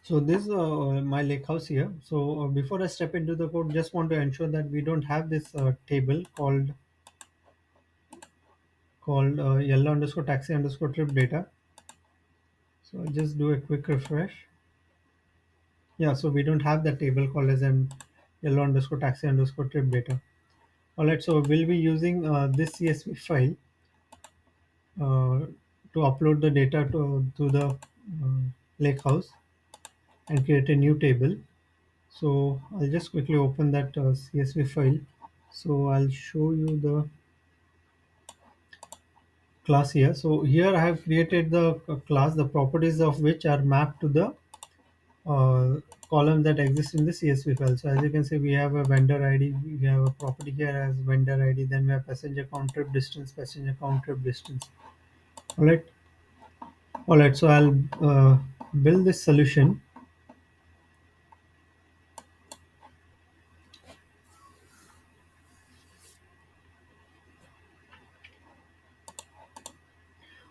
So this is my lake house here. So before I step into the code, just want to ensure that we don't have this table called yellow underscore taxi underscore trip data. So I just do a quick refresh. Yeah, so we don't have that table called as an yellow underscore taxi underscore trip data. All right, so we'll be using this CSV file uh, to upload the data to the lake house and create a new table. So I'll just quickly open that CSV file. So I'll show you the class here. So here I have created the class, the properties of which are mapped to the uh, column that exists in the CSV file. So as you can see, we have a vendor ID, we have a property here as vendor ID, then we have passenger count, trip distance, passenger count, trip distance. All right, all right. So I'll build this solution.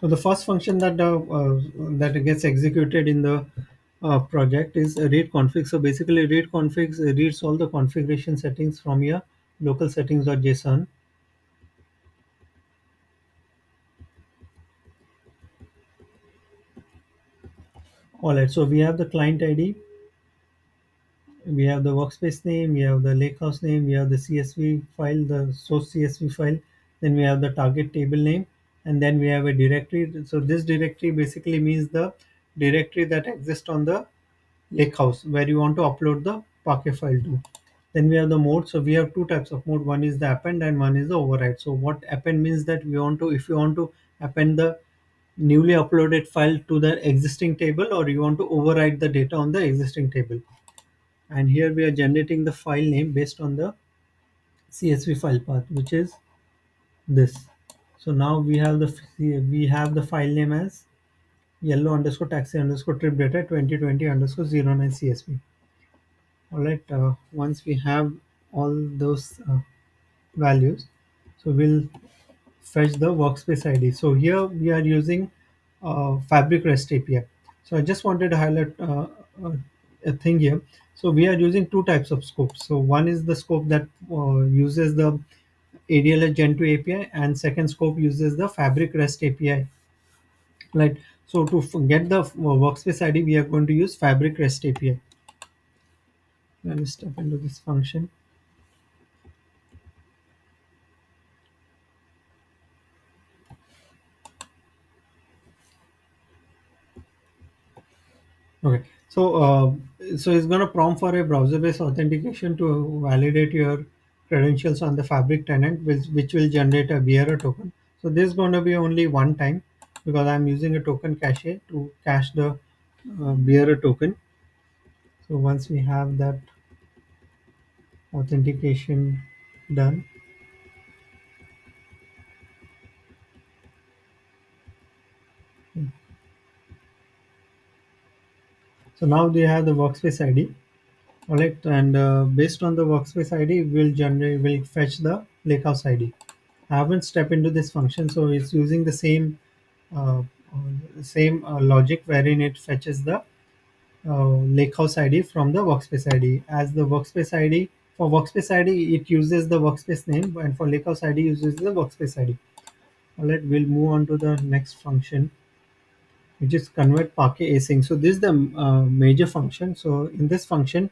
So the first function that gets executed in the project is a read config. So basically, read configs reads all the configuration settings from your local settings.json. All right. So we have the client ID, we have the workspace name, we have the lakehouse name, we have the CSV file, the source CSV file, then we have the target table name, and then we have a directory. So this directory basically means the directory that exists on the lakehouse where you want to upload the parquet file to. Then we have the mode. So we have two types of mode. One is the append and one is the override. So what append means that we want to, if you want to append the newly uploaded file to the existing table, or you want to override the data on the existing table. And here we are generating the file name based on the CSV file path, which is this. So now we have the file name as yellow underscore taxi underscore trip data 2020 underscore 09 CSV. All right. Once we have all those values, so we'll fetch the workspace ID. So here we are using Fabric REST API. So I just wanted to highlight a thing here. So we are using two types of scopes. So one is the scope that uses the ADLS Gen 2 API, and second scope uses the Fabric REST API. Right. So to get the workspace ID, we are going to use Fabric REST API. Let me step into this function. Okay. So it's going to prompt for a browser-based authentication to validate your credentials on the Fabric tenant, which will generate a bearer token. So this is going to be only one time because I'm using a token cache to cache the bearer token. So once we have that authentication done, so now we have the workspace ID. All right, and based on the workspace ID, will fetch the lakehouse ID. I haven't stepped into this function, so it's using the uh, logic wherein it fetches the lakehouse ID from the workspace ID. As the workspace ID for workspace ID, it uses the workspace name, and for lakehouse ID, uses the workspace ID. All right, we'll move on to the next function, which is convert parquet async. So this is the major function. So in this function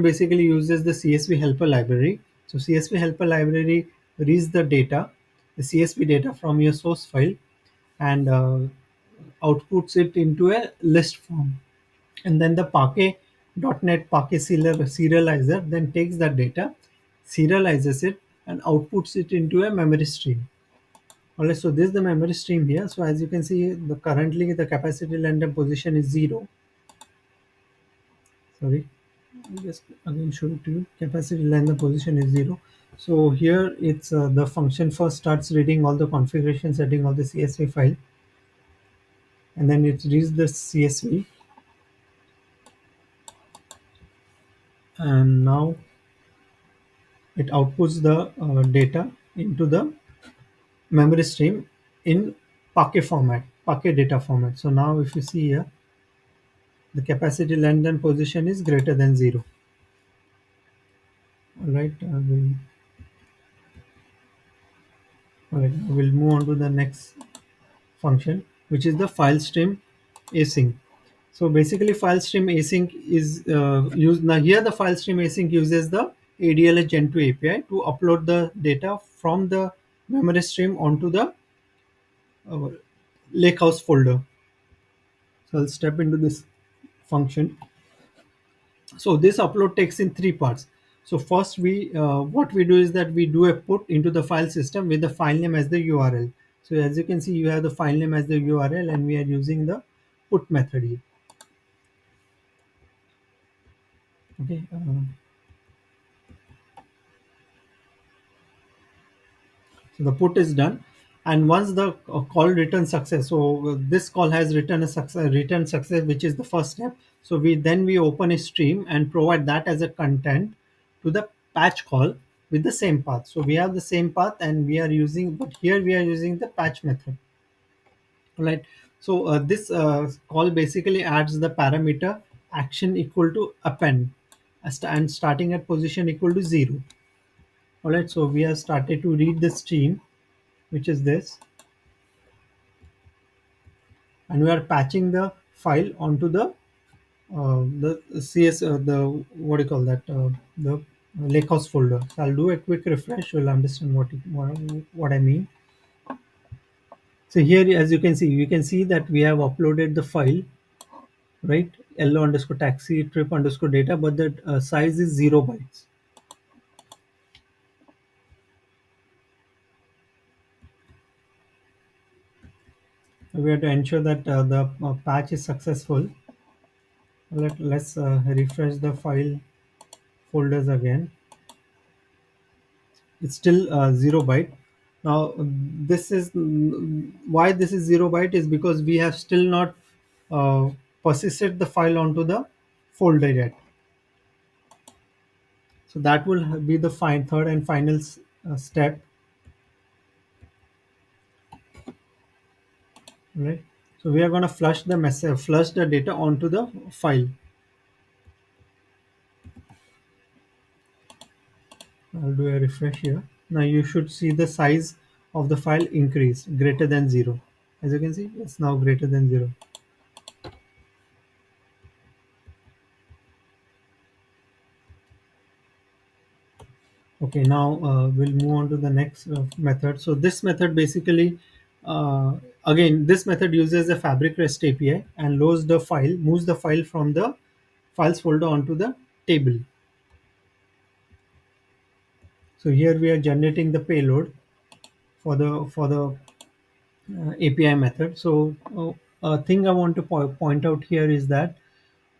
basically uses the CSV helper library. So CSV helper library reads the CSV data from your source file, and outputs it into a list form. And then the Parquet.NET Parquet serializer then takes that data, serializes it, and outputs it into a memory stream. Alright, so this is the memory stream here. So as you can see, currently the capacity length position is 0. Sorry, I'll just again show it to you. Capacity length position is 0. So here it's the function first starts reading all the configuration setting of the CSV file, and then it reads the CSV, and now it outputs the data into the memory stream in Parquet data format. So now if you see here, The capacity length and position is greater than 0. All right, we'll move on to the next function, which is the file stream async. So basically, file stream async is used now. Here, the file stream async uses the ADLS Gen 2 API to upload the data from the memory stream onto the uh, lakehouse folder. So I'll step into this function. So this upload takes in three parts. So first, we what we do is that we do a put into the file system with the file name as the URL. So as you can see, you have the file name as the URL, and we are using the put method here. Okay. So the put is done, and once the call returns success, so this call has returned success, which is the first step. So we open a stream and provide that as a content to the patch call with the same path. So we have the same path, and we are using, but here we are using the patch method. Right. So this call basically adds the parameter action equal to append, and starting at position equal to 0. All right. So we have started to read the stream, which is this, and we are patching the file onto the CS the what do you call that the lakehouse folder. So I'll do a quick refresh. You'll understand what I mean. So here, as you can see that we have uploaded the file, right? Yellow underscore taxi trip underscore data, but the size is 0 bytes. We have to ensure that the patch is successful. Let's refresh the file folders again. It's still 0 byte. Now this is why this is 0 byte is because we have still not uh, persisted the file onto the folder yet. So that will be the third and final step, right? So we are going to flush the data onto the file. I'll do a refresh here. Now you should see the size of the file increase greater than 0. As you can see, it's now greater than 0. Okay, now we'll move on to the next method. So this method basically, again, this method uses the Fabric REST API and moves the file from the files folder onto the table. So here we are generating the payload for the API method. So a thing I want to point out here is that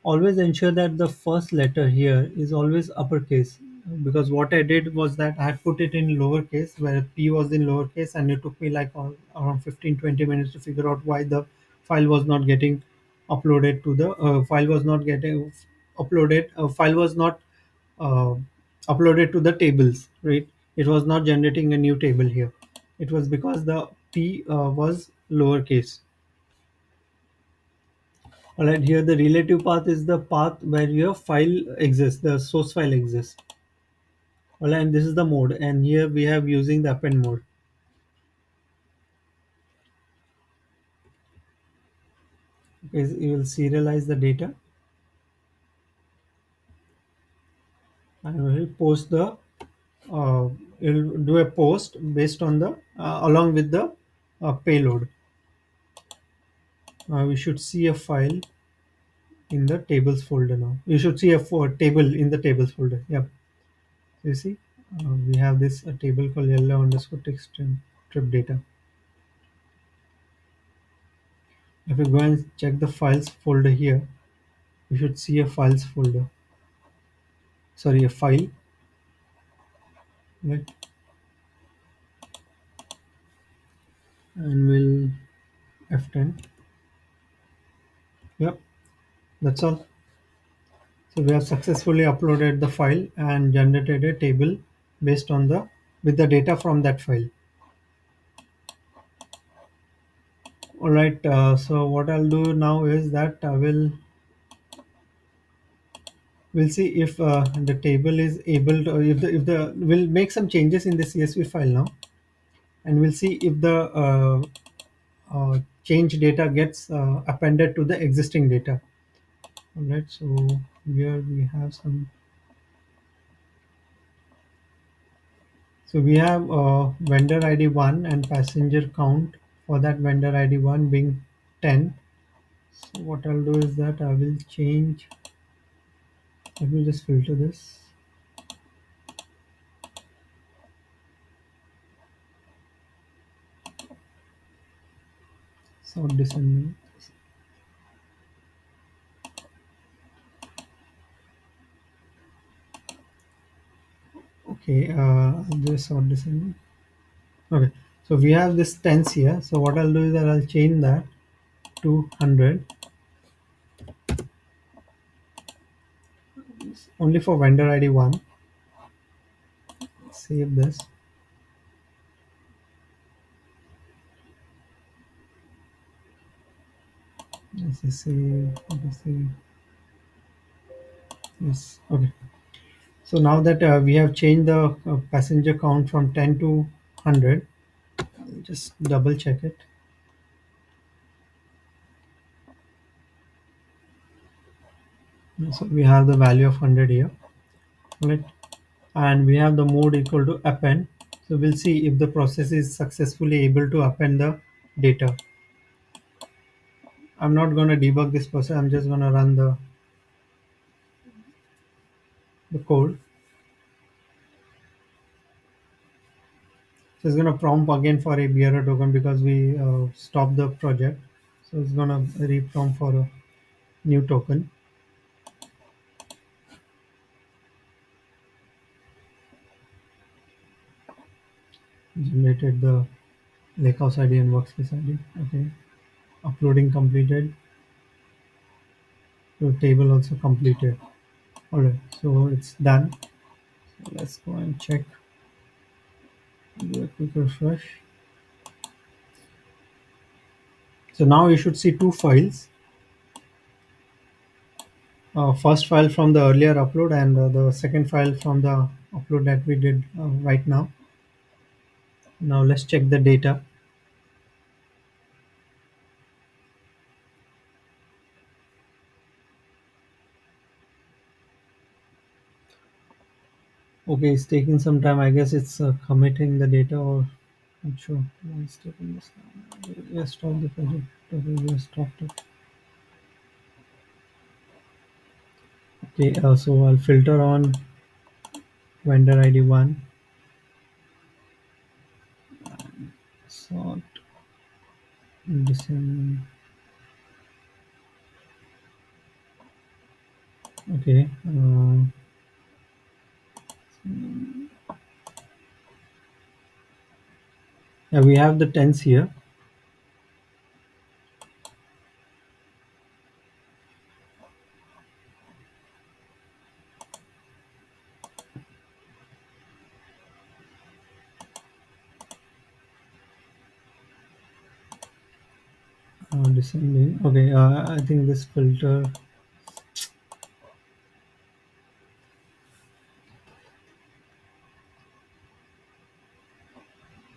always ensure that the first letter here is always uppercase, because what I did was that I had put it in lowercase where P was in lowercase, and it took me like around 15-20 minutes to figure out why the file was not getting uploaded to the file was not getting uploaded file was not uh, uploaded to the tables, right? It was not generating a new table here. It was because the P was lowercase. All right, here the relative path is the path where your file exists, the source file exists. All right, and this is the mode, and here we have using the append mode. Okay, so you will serialize the data, and we will post the. You'll do a post based on the along with the payload. We should see a file in the tables folder now. You should see a table in the tables folder. Yep. You see, we have this table called yellow underscore text trip data. If you go and check the files folder here, you should see a files folder. Sorry, a file. Right, and we'll F10. Yep, that's all. So we have successfully uploaded the file and generated a table based on the with the data from that file. All right. So what I'll do now is that I will We'll see if the table is able to, if the we'll make some changes in the CSV file now, and we'll see if the change data gets appended to the existing data. All right, so here we have some. So we have vendor ID 1 and passenger count for that vendor ID 1 being 10. So what I'll do is that I will change, let me just filter this. Sort descending. Okay, this sort descending. Okay, so we have this tens here. So what I'll do is that I'll change that to 100 only for vendor ID 1. Save this. Let's just save. Let's see. Yes. Okay. So now that we have changed the passenger count from 10 to 100, I'll just double check it. So we have the value of 100 here, right? And we have the mode equal to append. So we'll see if the process is successfully able to append the data. I'm not going to debug this process. I'm just going to run the code. So it's going to prompt again for a bearer token because we stopped the project. So it's going to re-prompt for a new token. Generated the lakehouse ID and workspace ID. Okay. Uploading completed. The table also completed. Alright, so it's done. So let's go and check. Do a quick refresh. So now you should see two files. First file from the earlier upload and the second file from the upload that we did right now. Now let's check the data. Okay, it's taking some time. I guess it's committing the data or not sure. Why it's taking this time. Yes, stop the project. Okay, yes, stopped it. Okay, so I'll filter on vendor ID 1. Sort descend. Okay. Yeah, we have the tens here. Descending. Okay, I think this filter.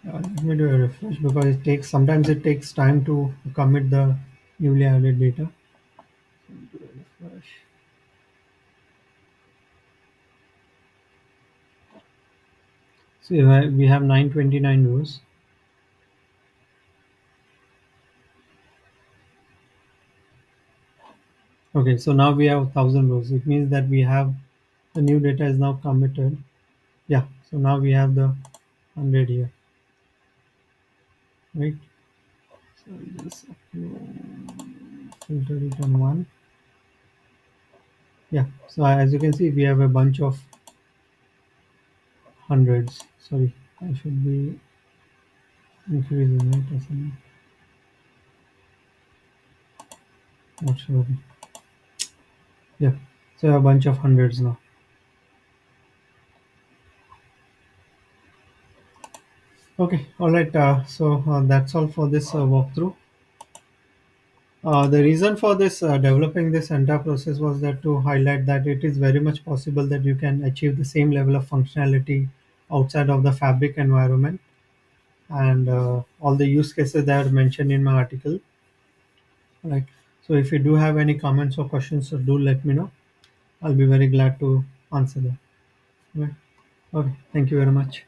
Let me do a refresh because it takes sometimes it takes time to commit the newly added data. Do a refresh. So we have 929 rows. Okay, so now we have 1000 rows. It means that we have the new data is now committed. Yeah, so now we have the 100 here, right? So I'll just filter it on one. Yeah, so as you can see, we have a bunch of hundreds. Sorry, I should be increasing it or something. Not sure. Yeah, so a bunch of hundreds now. Okay, all right. So that's all for this walkthrough. The reason for this developing this entire process was that to highlight that it is very much possible that you can achieve the same level of functionality outside of the fabric environment, and all the use cases that are mentioned in my article. Right. So if you do have any comments or questions, so do let me know. I'll be very glad to answer them. Right. Okay. Thank you very much.